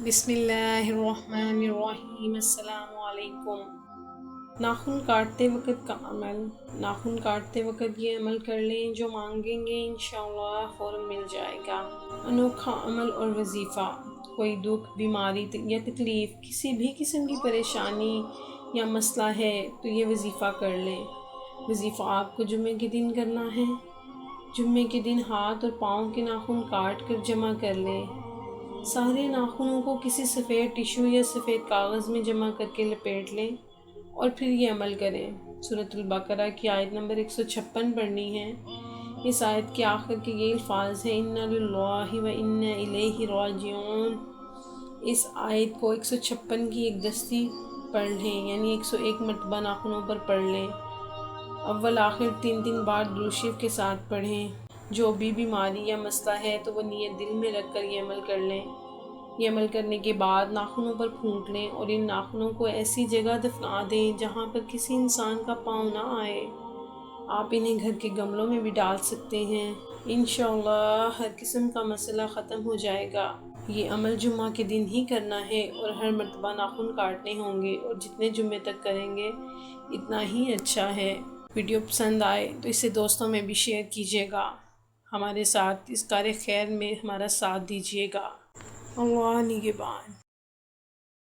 بسم اللہ الرحمن الرحیم۔ السلام علیکم۔ ناخن کاٹتے وقت کا عمل۔ ناخن کاٹتے وقت یہ عمل کر لیں جو مانگیں گے انشاءاللہ فوراً مل جائے گا۔ انوکھا عمل اور وظیفہ۔ کوئی دکھ، بیماری یا تکلیف، کسی بھی قسم کی پریشانی یا مسئلہ ہے تو یہ وظیفہ کر لیں۔ وظیفہ آپ کو جمعے کے دن کرنا ہے۔ جمعے کے دن ہاتھ اور پاؤں کے ناخن کاٹ کر جمع کر لیں۔ سارے ناخنوں کو کسی سفید ٹشو یا سفید کاغذ میں جمع کر کے لپیٹ لیں اور پھر یہ عمل کریں۔ سورۃ البقرہ کی آیت نمبر 156 پڑھنی ہے۔ اس آیت کے آخر کے یہ الفاظ ہیں اِنَّا لِلَّهِ وَإِنَّا إِلَيْهِ رَاجِعُونَ۔ اس آیت کو 156 کی ایک دستی پڑھ لیں، یعنی 101 مرتبہ ناخنوں پر پڑھ لیں۔ اول آخر 3 بار درود شریف کے ساتھ پڑھیں۔ جو بھی بیماری یا مسئلہ ہے تو وہ نیت دل میں رکھ کر یہ عمل کر لیں۔ یہ عمل کرنے کے بعد ناخنوں پر پھونک لیں اور ان ناخنوں کو ایسی جگہ دفنا دیں جہاں پر کسی انسان کا پاؤں نہ آئے۔ آپ انہیں گھر کے گملوں میں بھی ڈال سکتے ہیں۔ انشاءاللہ ہر قسم کا مسئلہ ختم ہو جائے گا۔ یہ عمل جمعہ کے دن ہی کرنا ہے اور ہر مرتبہ ناخن کاٹنے ہوں گے، اور جتنے جمعے تک کریں گے اتنا ہی اچھا ہے۔ ویڈیو پسند آئے تو اسے دوستوں میں بھی شیئر کیجیے گا۔ ہمارے ساتھ اس کار خیر میں ہمارا ساتھ دیجیے گا۔ اللہ نگہبان۔